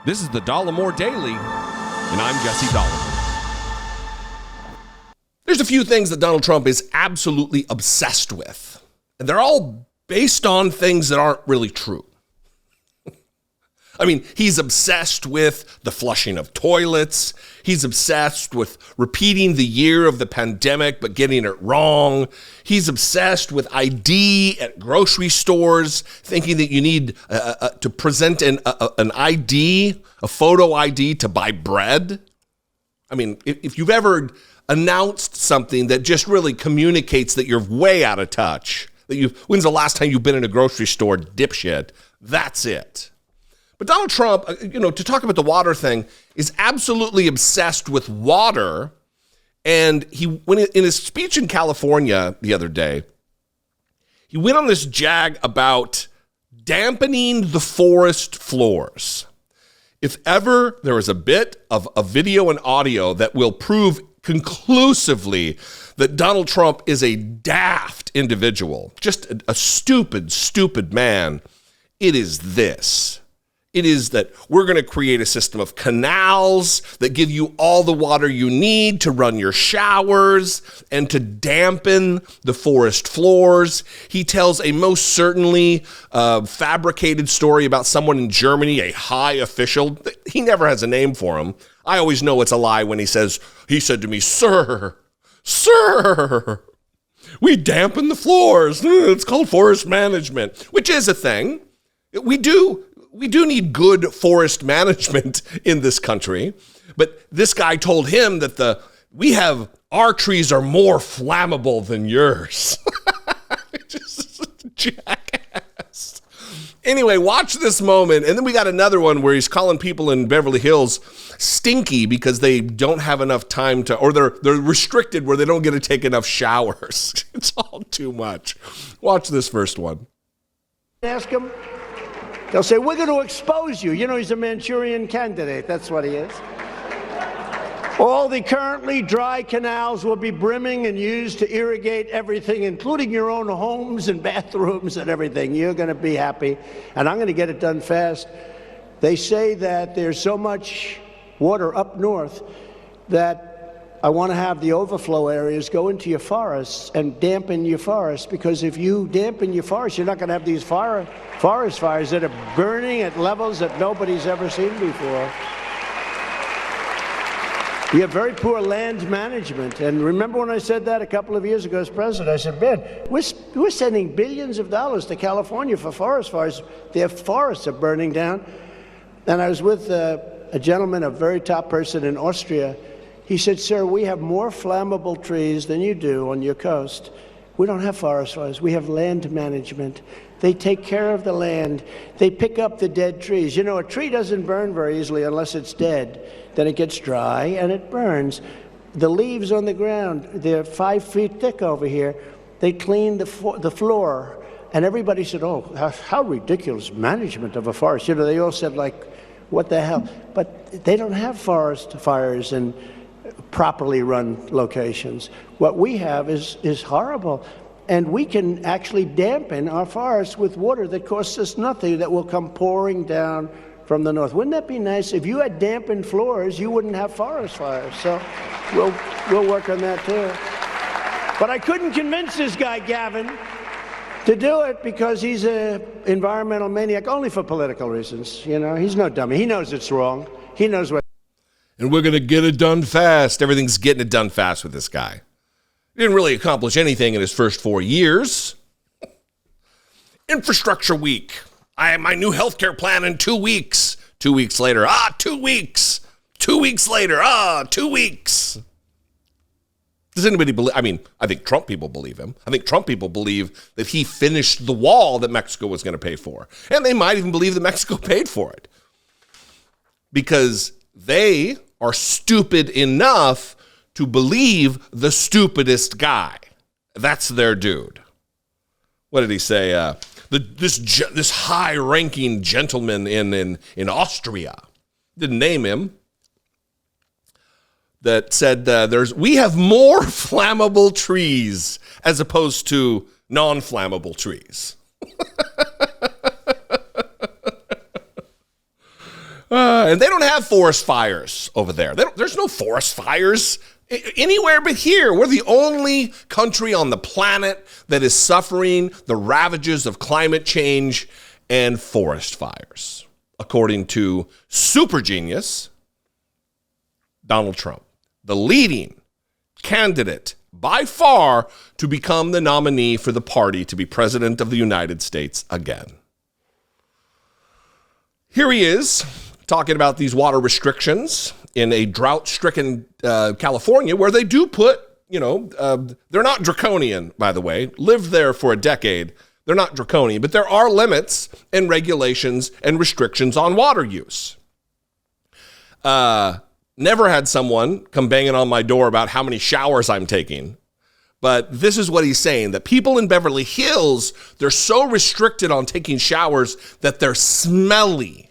This is the Dollemore Daily, and I'm Jesse Dollemore. There's a few things that Donald Trump is absolutely obsessed with, and they're all based on things that aren't really true. I mean, he's obsessed with the flushing of toilets. He's obsessed with repeating the year of the pandemic, but getting it wrong. He's obsessed with ID at grocery stores, thinking that you need to present an ID, a photo ID to buy bread. I mean, if you've ever announced something that just really communicates that you're way out of touch, when's the last time you've been in a grocery store, dipshit? That's it. But Donald Trump, to talk about the water thing, is absolutely obsessed with water. And in his speech in California the other day, he went on this jag about dampening the forest floors. If ever there is a bit of a video and audio that will prove conclusively that Donald Trump is a daft individual, just a stupid, stupid man, it is this. It is that we're going to create a system of canals that give you all the water you need to run your showers and to dampen the forest floors. He tells a most certainly fabricated story about someone in Germany, a high official. He never has a name for him. I always know it's a lie when he said to me, sir, we dampen the floors. It's called forest management, which is a thing. We do need good forest management in this country, but this guy told him that our trees are more flammable than yours. Just a jackass. Anyway, watch this moment, and then we got another one where he's calling people in Beverly Hills stinky because they don't have enough time or they're restricted where they don't get to take enough showers. It's all too much. Watch this first one. Ask him. They'll say, we're going to expose you. He's a Manchurian candidate. That's what he is. All the currently dry canals will be brimming and used to irrigate everything, including your own homes and bathrooms and everything. You're going to be happy, and I'm going to get it done fast. They say that there's so much water up north that I want to have the overflow areas go into your forests and dampen your forests, because if you dampen your forests, you're not going to have these forest fires that are burning at levels that nobody's ever seen before. You have very poor land management. And remember when I said that a couple of years ago as president, I said, man, we're sending billions of dollars to California for forest fires. Their forests are burning down. And I was with a gentleman, a very top person in Austria. He said, sir, we have more flammable trees than you do on your coast. We don't have forest fires. We have land management. They take care of the land. They pick up the dead trees. A tree doesn't burn very easily unless it's dead. Then it gets dry and it burns. The leaves on the ground, they're 5 feet thick over here. They clean the floor. And everybody said, oh, how ridiculous management of a forest. They all said, like, what the hell? But they don't have forest fires in properly run locations. What we have is horrible. And we can actually dampen our forests with water that costs us nothing, that will come pouring down from the north. Wouldn't that be nice? If you had dampened floors, you wouldn't have forest fires. So we'll work on that too. But I couldn't convince this guy, Gavin, to do it because he's an environmental maniac, only for political reasons. He's no dummy. He knows it's wrong. He knows what. And we're going to get it done fast. Everything's getting it done fast with this guy. He didn't really accomplish anything in his first 4 years. Infrastructure week. I have my new healthcare plan in 2 weeks. 2 weeks later, 2 weeks. 2 weeks later, 2 weeks. Does anybody believe? I mean, I think Trump people believe him. I think Trump people believe that he finished the wall that Mexico was going to pay for. And they might even believe that Mexico paid for it. Because they are stupid enough to believe the stupidest guy. That's their dude. What did he say? This high-ranking gentleman in Austria, didn't name him, that said we have more flammable trees as opposed to non-flammable trees. And they don't have forest fires over there. There's no forest fires anywhere but here. We're the only country on the planet that is suffering the ravages of climate change and forest fires, according to super genius Donald Trump, the leading candidate by far to become the nominee for the party to be president of the United States again. Here he is talking about these water restrictions in a drought-stricken California, where they do put, they're not draconian, by the way. Lived there for a decade. They're not draconian, but there are limits and regulations and restrictions on water use. Never had someone come banging on my door about how many showers I'm taking. But this is what he's saying, that people in Beverly Hills, they're so restricted on taking showers that they're smelly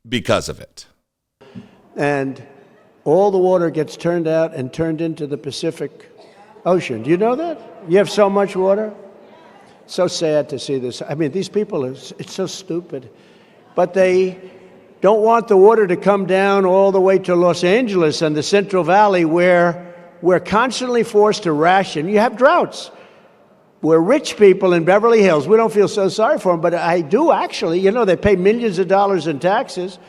because of it. And all the water gets turned out and turned into the Pacific Ocean. Do you know that? You have so much water? So sad to see this. I mean, these people, it's so stupid. But they don't want the water to come down all the way to Los Angeles and the Central Valley, where we're constantly forced to ration. You have droughts. We're rich people in Beverly Hills. We don't feel so sorry for them, but I do actually. They pay millions of dollars in taxes.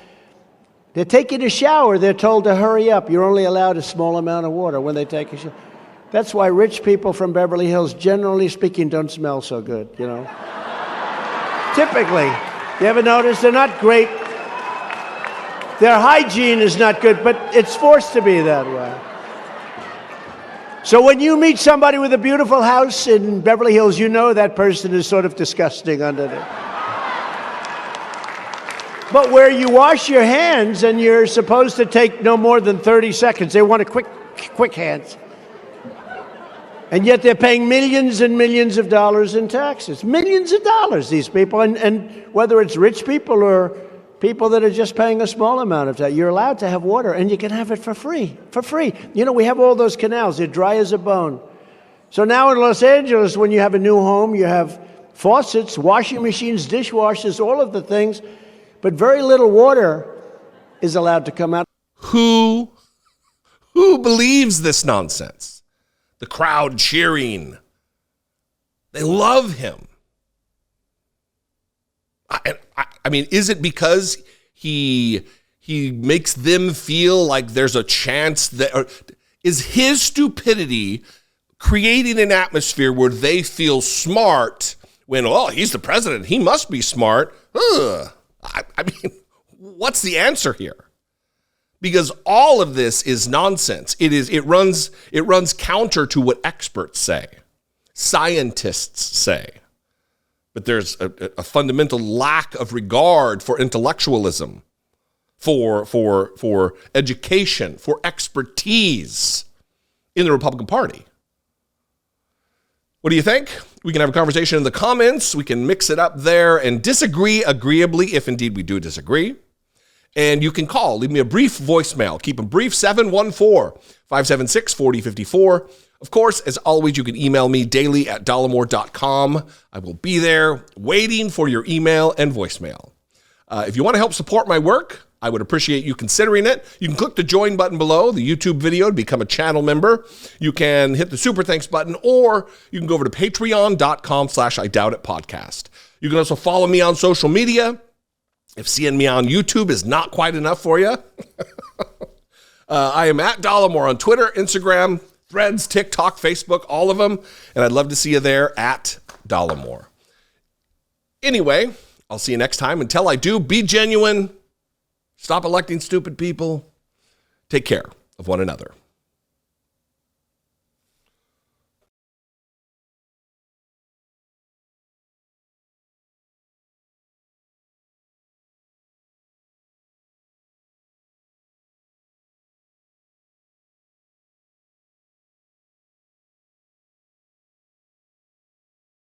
They're taking a shower. They're told to hurry up. You're only allowed a small amount of water when they take a shower. That's why rich people from Beverly Hills, generally speaking, don't smell so good, Typically. You ever notice? They're not great. Their hygiene is not good, but it's forced to be that way. So when you meet somebody with a beautiful house in Beverly Hills, you know that person is sort of disgusting underneath. But where you wash your hands and you're supposed to take no more than 30 seconds, they want a quick hands. And yet they're paying millions and millions of dollars in taxes. Millions of dollars, these people. And whether it's rich people or people that are just paying a small amount of tax, you're allowed to have water, and you can have it for free. For free. We have all those canals. They're dry as a bone. So now in Los Angeles, when you have a new home, you have faucets, washing machines, dishwashers, all of the things, but very little water is allowed to come out. Who believes this nonsense? The crowd cheering. They love him. I mean, is it because he makes them feel like there's a chance that, or is his stupidity creating an atmosphere where they feel smart when, he's the president, he must be smart? I mean, what's the answer here? Because all of this is nonsense. It runs counter to what experts say, scientists say. But there's a fundamental lack of regard for intellectualism, for education, for expertise in the Republican Party. What do you think? We can have a conversation in the comments. We can mix it up there and disagree agreeably, if indeed we do disagree. And you can call, leave me a brief voicemail. Keep them brief, 714-576-4054. Of course, as always, you can email me daily at dollemore.com. I will be there waiting for your email and voicemail. If you want to help support my work, I would appreciate you considering it. You can click the join button below the YouTube video to become a channel member. You can hit the super thanks button, or you can go over to patreon.com/IDoubtItPodcast. You can also follow me on social media. If seeing me on YouTube is not quite enough for you, I am at Dollemore on Twitter, Instagram, Threads, TikTok, Facebook, all of them. And I'd love to see you there at Dollemore. Anyway, I'll see you next time. Until I do, be genuine. Stop electing stupid people. Take care of one another.